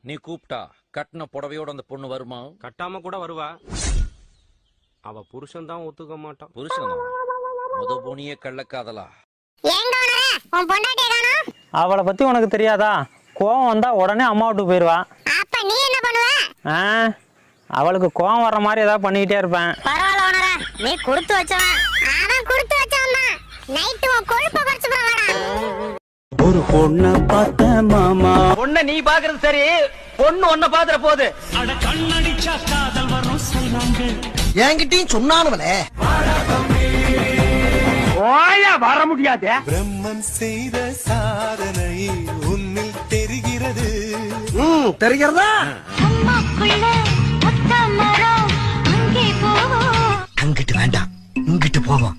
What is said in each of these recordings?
நீ கூப்பிட்டா கட்டின புடவையோட அந்த பொண்ணு வருமா? கட்டாம கூட வருவா. அவ புருஷன் தான் ஒத்துக்க மாட்டான். புருஷன் முத போனியே கள்ளக்காதலா? அவளை பத்தி உனக்கு தெரியாதா? கோவம் வந்தா உடனே அம்மா விட்டு போயிருவா. அப்ப நீ என்ன பண்ணுவ? அவளுக்கு கோவம் வர்ற மாதிரி ஏதாவது பண்ணிக்கிட்டே இருப்பேன். பரவாயில்ல ஓனரா, நீ கொடுத்து வச்சவன். அவன் கொடுத்து வச்சவன் தான். நைட்டு உன் கொழுப்ப குறைச்சு போவாடா. ஒரு பொண்ண பார்த்த மாமா. பொண்ண நீ பாக்குறது சரி, பொண்ணு ஒன்ன பாத்துற போது. அட கண்ணடிச்சா காதல் வரும் சொன்னாங்க. என்கிட்டயும் சொன்னானுவலே. ஓயா வர முடியாது. பிரம்மன் செய்த சாதனை உன்னில் தெரிகிறது. தெரிகிறதா? அம்மாக்குள்ள ஒத்த மரம் அங்கே போவோம். அங்கிட்டு வேண்டாம், இங்கிட்டு போவோம்.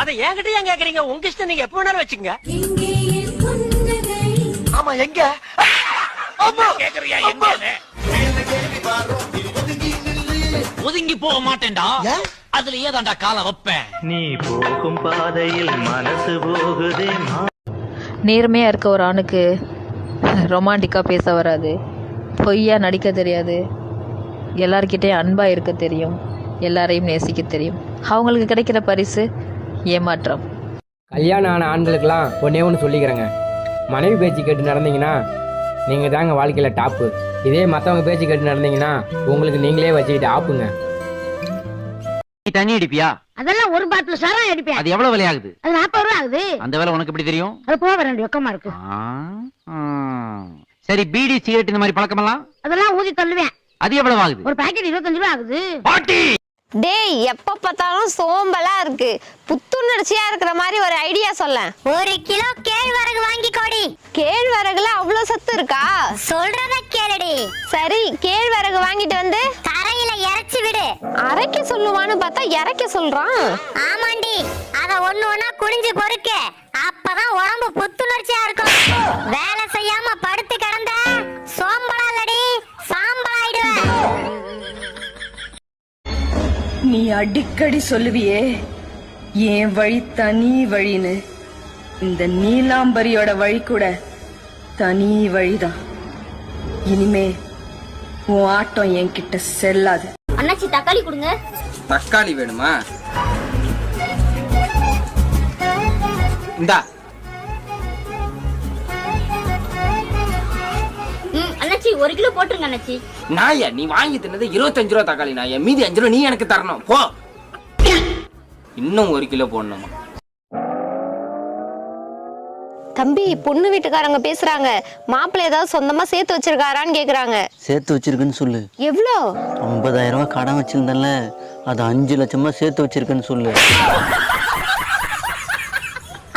அத என்கிட்ட ஏன் கேக்குறீங்க? உங்க இஷ்டம், நீங்க எப்ப வேணாலும் வச்சுங்க. ஆமா, எங்க கேக்குறியா? எங்க ஒதுங்கி போக மாட்டேன்டா. அதுல ஏதாண்டா கால வைப்பேன். நீ போகும் பாதையில் மனசு போகுதே. நேர்மையாக இருக்க ஒரு ஆணுக்கு ரொமான்டிக்காக பேச வராது, பொய்யா நடிக்க தெரியாது, எல்லார்கிட்டையும் அன்பாக இருக்க தெரியும், எல்லாரையும் நேசிக்க தெரியும். அவங்களுக்கு கிடைக்கிற பரிசு ஏமாற்றம். கல்யாணம் ஆன ஆண்களுக்கெல்லாம் ஒன்றே ஒன்று சொல்லிக்கிறேங்க, மனைவி பேச்சு கேட்டு நடந்தீங்கன்னா நீங்கள் தாங்க வாழ்க்கையில் டாப்பு. இதே மற்றவங்க பேச்சு கேட்டு நடந்தீங்கன்னா உங்களுக்கு நீங்களே வச்சுக்கிட்டு ஆப்புங்க. தண்ணி அடிப்பியா? அதெல்லாம் ஒரு பாட்டில் சாரம் அடிப்பேன். அது எவ்வளவு விலையாகுது? அது 40 ரூபா ஆகுது. அந்த வேலை உனக்கு எப்படி தெரியும்? அது போக வேண்டிய வெக்கமா இருக்கு. சரி, பீடி சிகரெட் இந்த மாதிரி பழக்கமெல்லாம்? அதெல்லாம் ஊதி தள்ளுவேன். அது எவ்வளவு ஆகுது? ஒரு பாக்கெட் 25 ரூபா ஆகுது. டேய், எப்ப பார்த்தாலும் சோம்பலா இருக்கு, புத்துணர்ச்சியா இருக்கிற மாதிரி ஒரு ஐடியா சொல்ல. 1 கிலோ கேழ்வரகு வாங்கி கோடி. கேழ்வரகுல அவ்வளவு சத்து இருக்கா? சொல்றத கேளுடி. சரி, கேழ்வரகு வாங்கிட்டு வந்து தரையில இறச்சி விடு. அரைக்க சொல்லுவான்னு பார்த்தா இறக்க சொல்றான். ஆமாண்டி, அத ஒண்ணு ஒண்ணா குனிஞ்சு பொறுக்க. அப்பதான் உடம்பு புத்துணர்ச்சியா இருக்கும். வேலை செய்யாம படுத்து கிடந்த சோம்பலாலடி சாம்பலாயிடுவேன். நீ அடிக்கடி சொல்லுவியே என் வழி தனி வழின்னு. இந்த நீலாம்பரியோட வழி கூட தனி வழிதான். இனிமே உன் ஆட்டம் என்கிட்ட செல்லாது. அண்ணாச்சி, தக்காளி கொடுங்க. தக்காளி வேணுமா? இந்தா. அண்ணாச்சி, 1 கிலோ போட்டுருங்க அண்ணாச்சி. நாயா, நீ வாங்கி தின்னது 25 ரூபா தக்காளி நாயா, மீதி 5 ரூபா நீ எனக்கு தரணும். போ. இன்னும் 1 கிலோ போடணுமா? தம்பி, பொண்ணு வீட்டுக்காரங்க பேசுறாங்க. மாப்பிள்ளை ஏதாவது சொந்தமா சேர்த்து வச்சிருக்காரான்னு கேக்குறாங்க. சேர்த்து வச்சிருக்குன்னு சொல்லு. எவ்வளோ? 50,000 ரூபாய் கடன் வச்சிருந்தேன்ல, அது 5 லட்சமா சேர்த்து வச்சிருக்குன்னு சொல்லு.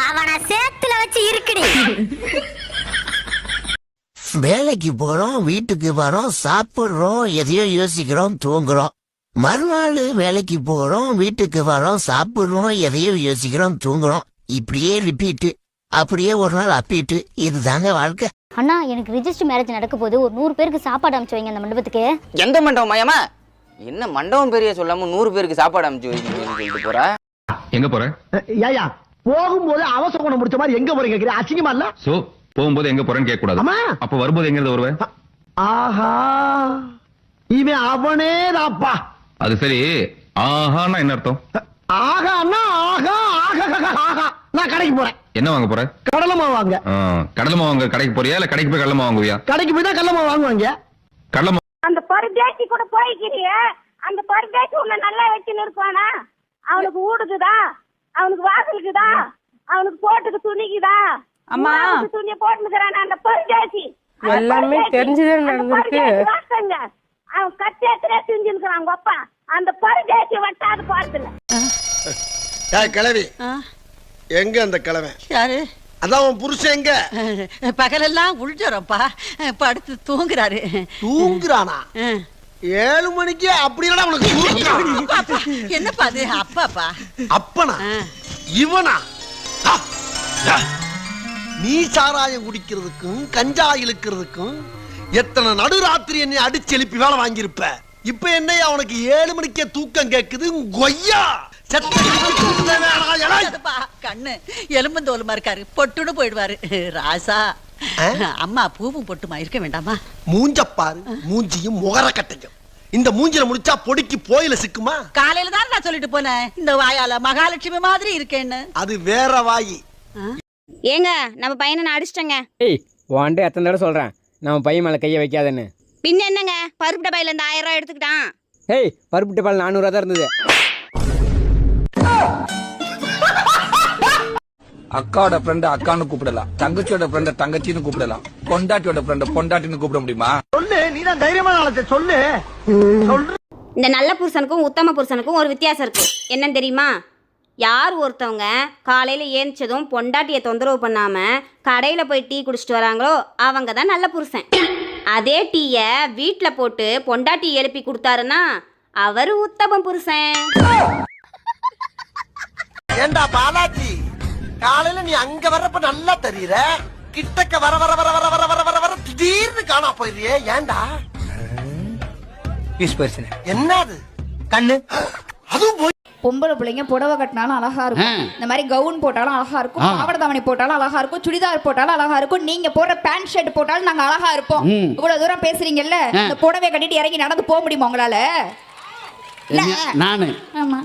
அவனை சேத்துல வச்சு இருக்குடி. வேலைக்கு போறோம், வீட்டுக்கு வரோம், சாப்பிடுறோம், எதையோ யோசிக்கிறோம், தூங்குறோம். மறுநாள் வேலைக்கு போறோம், வீட்டுக்கு வரோம், சாப்பிடுறோம், எதையோ யோசிக்கிறோம், தூங்குறோம். இப்படியே ரிப்பீட்டு. அப்படியே ஒரு நாள் அப்பீட்டு. இதுதாங்க வாழ்க்கை. அண்ணா, எனக்கு ரிஜிஸ்டர் மேரேஜ் நடக்க போது ஒரு 100 பேருக்கு சாப்பாடு அனுப்பிச்சு வைங்க அந்த மண்டபத்துக்கு. எந்த மண்டபம் மயமா? என்ன மண்டபம் பெரிய சொல்லாம 100 பேருக்கு சாப்பாடு அனுப்பிச்சு வைக்க போற? எங்க போற? ஏயா, போகும்போது அவசர குணம் முடிச்ச மாதிரி எங்க போறீங்க கேக்குறீங்க? அசிங்கமா இல்ல? சோ போகும்போது எங்க போறேன்னு கேட்க கூடாது. அப்ப வரும்போது எங்க இருந்து வருவே? ஆஹா, இவன் அவனே தாப்பா. அது சரி, ஆஹான்னா என்ன அர்த்தம்? ஆகான்னா ஆகா, ஆகா ஆகா. நான் கடைக்கு போறேன். என்ன வாங்க போற? கடலமா வாங்க. கடலமா வாங்க கடைக்கு போறியா இல்ல கடைக்கு போய் கடலமா வாங்குவியா? கடைக்கு போய் தான் கடலமா வாங்குவாங்க. கடலமா அந்த பருதேசி கூட போய்க்கிறிய, அந்த பருதேசி உன்னை நல்லா வச்சுன்னு இருப்பானா? அவனுக்கு ஊடுக்குதா, அவனுக்கு வாசலுக்குதா, அவனுக்கு போட்டுக்கு துணிக்குதா, அம்மா துணிய போட்டுக்கிறான் அந்த பருதேசி. எல்லாமே தெரிஞ்சுதான் நடந்திருக்கு. அவன் கச்சேத்திலே செஞ்சிருக்கிறான் உங்க அப்பா. அந்த பருதேசி வட்டாது பார்த்துல. கிளவி எங்க? அந்த கிழமை யாரு? அதான் உன் புருஷன் எங்க? பகலெல்லாம் உள்ஜரப்பா, படுத்து தூங்குறாரு. தூங்குறானா? 7 மணிக்கு அப்படி என்னப்பா அது? அப்பாப்பா. அப்பனா? இவனா? நீ சாராயம் குடிக்கிறதுக்கும் கஞ்சா இழுக்கிறதுக்கும் எத்தனை நடுராத்திரி என்னை அடிச்சு எழுப்பி வேலை வாங்கியிருப்ப. இப்ப என்னையா உனக்கு 7 மணிக்கே தூக்கம் கேக்குது? கொய்யா கண்ணு எலும்பு தோலுமா இருக்காரு, பொட்டுன்னு போயிடுவாரு ராசா. அம்மா பூவும் பொட்டுமா இருக்க வேண்டாமா? மூஞ்சப்பாரு, மூஞ்சியும் முகர கட்டையும். இந்த மூஞ்சில முடிச்சா பொடிக்கு போயில சிக்குமா? காலையில தான் நான் சொல்லிட்டு போனேன், இந்த வாயால மகாலட்சுமி மாதிரி இருக்கேன்னு. அது வேற வாயி. ஏங்க நம்ம பையனை நான் அடிச்சிட்டேங்க. ஏய் உன்ட்டு எத்தனை தடவை சொல்கிறேன் நம்ம பையன் மேலே கையை வைக்காதன்னு. பின்ன என்னங்க, பருப்பு டப்பாயில இருந்து 1000 ரூபாய் எடுத்துக்கிட்டான். ஏய் பருப்பு டப்பால் 400 தான் இருந்தது. அக்காவோட ஃப்ரெண்ட் அக்கான்னு கூப்பிடலாம், தங்கச்சியோட ஃப்ரெண்ட தங்கச்சின்னு கூப்பிடலாம், பொண்டாட்டியோட ஃப்ரெண்ட பொண்டாட்டின்னு கூப்பிட முடியுமா? சொல்லு, நீ தான் தைரியமான ஆளு, சொல்லு. இந்த நல்ல புருஷனுக்கும் உத்தம புருஷனுக்கும் ஒரு வித்தியாசம் இருக்கு. என்னன்னு தெரியுமா? யார் ஒருத்தவங்க காலையில் ஏந்திச்சதும் பொண்டாட்டியை தொந்தரவு பண்ணாமல் கடையில் போய் டீ குடிச்சிட்டு வராங்களோ அவங்க தான் நல்ல புருஷன். அதே டீயை வீட்டில் போட்டு பொண்டாட்டி எழுப்பி கொடுத்தாருன்னா அவர் உத்தம புருஷன். ஏண்டா பாலாஜி, காலையில நீ அங்க வர்றப்ப நல்லா தெரியற, கிட்டக்க வர வர வர வர வர வர வர வர திடீர்னு காணா போயிடுறியே, ஏண்டா? என்னது கண்ணு? அதுவும் போய் பொம்பளை பிள்ளைங்க புடவை கட்டினாலும் அழகா இருக்கும், இந்த மாதிரி கவுன் போட்டாலும் அழகா இருக்கும், பாவாடை தாவணி போட்டாலும் அழகா இருக்கும், சுடிதார் போட்டாலும் அழகா இருக்கும், நீங்க போடுற பேண்ட் ஷர்ட் போட்டாலும் நாங்க அழகா இருப்போம். இவ்வளவு தூரம் பேசுறீங்கல்ல, இந்த புடவை கட்டிட்டு இறங்கி நடந்து போக முடியுமா உங்களால? நானு ஆமா